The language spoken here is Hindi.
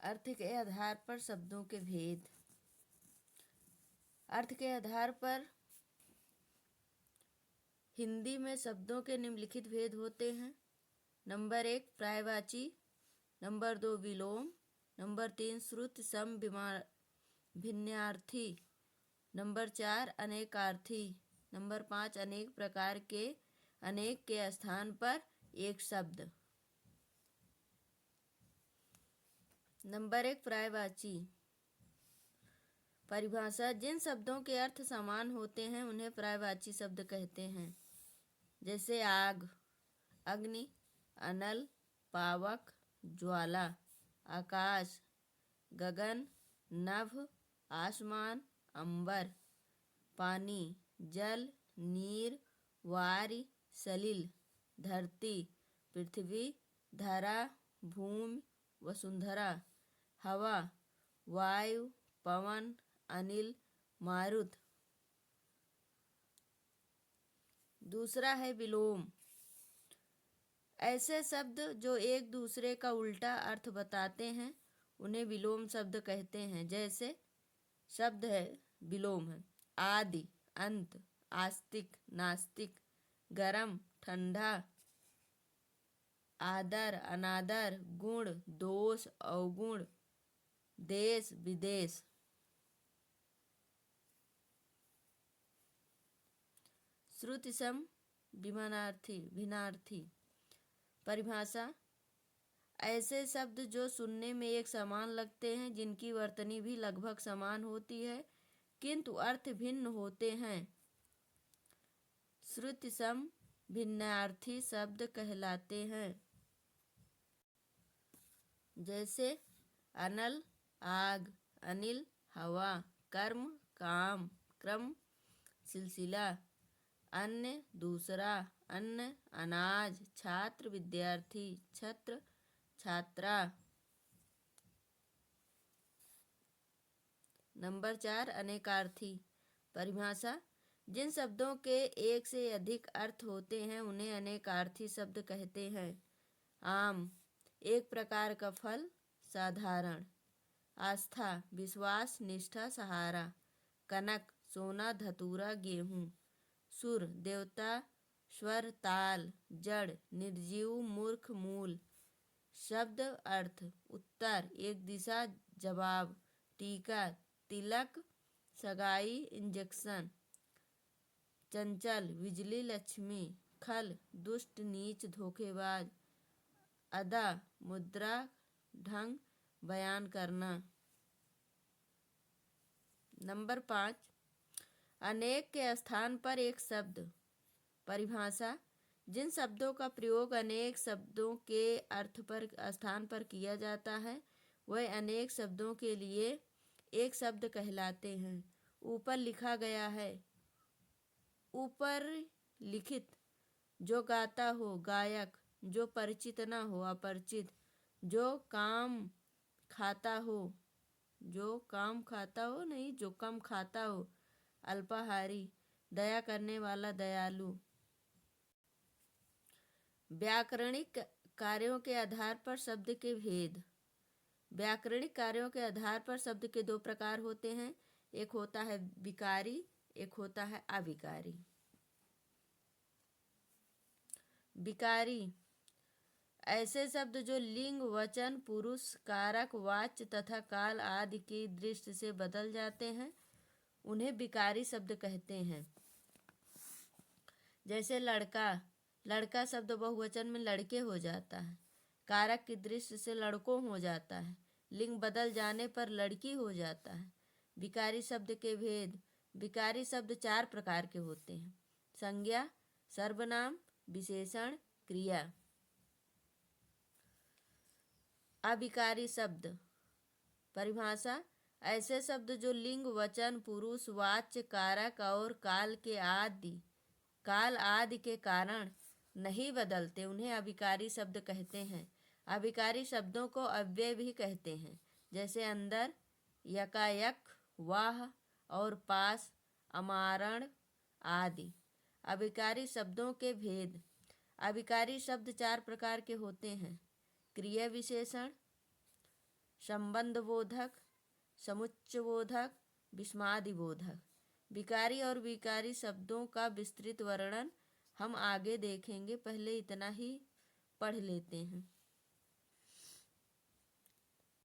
अर्थ के आधार पर शब्दों के भेद। अर्थ के आधार पर हिंदी में शब्दों के निम्नलिखित भेद होते हैं। नंबर 1 पर्यायवाची, नंबर 2 विलोम, नंबर 3 श्रुति सम भिन्नार्थी, नंबर 4 अनेकार्थी, नंबर 5 अनेक प्रकार के, अनेक के स्थान पर एक शब्द। नंबर 1 पर्यायवाची। परिभाषा: जिन शब्दों के अर्थ समान होते हैं उन्हें पर्यायवाची शब्द कहते हैं। जैसे आग, अग्नि, अनल, पावक, ज्वाला, आकाश, गगन, नभ, आसमान, अंबर, पानी, जल, नीर, वारि, सलिल, धरती, पृथ्वी, धरा, भूमि, वसुंधरा, हवा, वायु, पवन, अनिल, मारुत। दूसरा है विलोम। ऐसे शब्द जो एक दूसरे का उल्टा अर्थ बताते हैं उन्हें विलोम शब्द कहते हैं। जैसे शब्द है विलोम है आदि, अंत, आस्तिक, नास्तिक, गरम, ठंडा, आदर, अनादर, गुण, दोष, अवगुण, देश, विदेश। श्रुति सम भिन्नार्थी। परिभाषा: ऐसे शब्द जो सुनने में एक समान लगते हैं, जिनकी वर्तनी भी लगभग समान होती है किंतु अर्थ भिन्न होते हैं, श्रुति सम भिन्नार्थी शब्द कहलाते हैं। जैसे अनल आग, अनिल हवा, कर्म काम, क्रम सिलसिला, अन्य दूसरा, अन्न अनाज, छात्र विद्यार्थी, छत्र छात्रा। नंबर 4 अनेकार्थी। परिभाषा: जिन शब्दों के एक से अधिक अर्थ होते हैं उन्हें अनेकार्थी शब्द कहते हैं। आम एक प्रकार का फल, साधारण। आस्था विश्वास, निष्ठा, सहारा। कनक सोना, धतूरा, गेहूं। सुर देवता, स्वर, ताल, जड़, निर्जीव, मूर्ख, मूल। शब्द अर्थ उत्तर एक दिशा, जवाब, टीका, तिलक, सगाई, इंजेक्शन। चंचल बिजली, लक्ष्मी। खल दुष्ट, नीच, धोखेबाज। अदा मुद्रा, ढंग, बयान करना। नंबर 5 अनेक के स्थान पर एक शब्द। परिभाषा: जिन शब्दों का प्रयोग अनेक शब्दों के अर्थ पर स्थान पर किया जाता है वह अनेक शब्दों के लिए एक शब्द कहलाते हैं। ऊपर लिखा गया है, ऊपर लिखित। जो गाता हो गायक, जो परिचित न हो अपरिचित, जो काम खाता हो, नहीं जो कम खाता हो अल्पाहारी, दया करने वाला दयालु। व्याकरणिक कार्यों के आधार पर शब्द के भेद। व्याकरणिक कार्यों के आधार पर शब्द के दो प्रकार होते हैं, एक होता है विकारी, एक होता है अविकारी। विकारी ऐसे शब्द जो लिंग, वचन, पुरुष, कारक, वाच्य तथा काल आदि की दृष्टि से बदल जाते हैं उन्हें विकारी शब्द कहते हैं। जैसे लड़का, लड़का शब्द बहुवचन में लड़के हो जाता है, कारक की दृष्टि से लड़कों हो जाता है, लिंग बदल जाने पर लड़की हो जाता है। विकारी शब्द के भेद। विकारी शब्द 4 प्रकार के होते हैं, संज्ञा, सर्वनाम, विशेषण, क्रिया। अविकारी शब्द। परिभाषा: ऐसे शब्द जो लिंग, वचन, पुरुष, वाच्य, कारक और काल आदि के कारण नहीं बदलते उन्हें अविकारी शब्द कहते हैं। अविकारी शब्दों को अव्यय भी कहते हैं। जैसे अंदर, यकायक, वाह और पास, अमारण आदि। अविकारी शब्दों के भेद। अविकारी शब्द 4 प्रकार के होते हैं, क्रिया विशेषण, संबंधबोधक, समुच्चयबोधक, विस्मादिबोधक। विकारी और विकारी शब्दों का विस्तृत वर्णन हम आगे देखेंगे, पहले इतना ही पढ़ लेते हैं।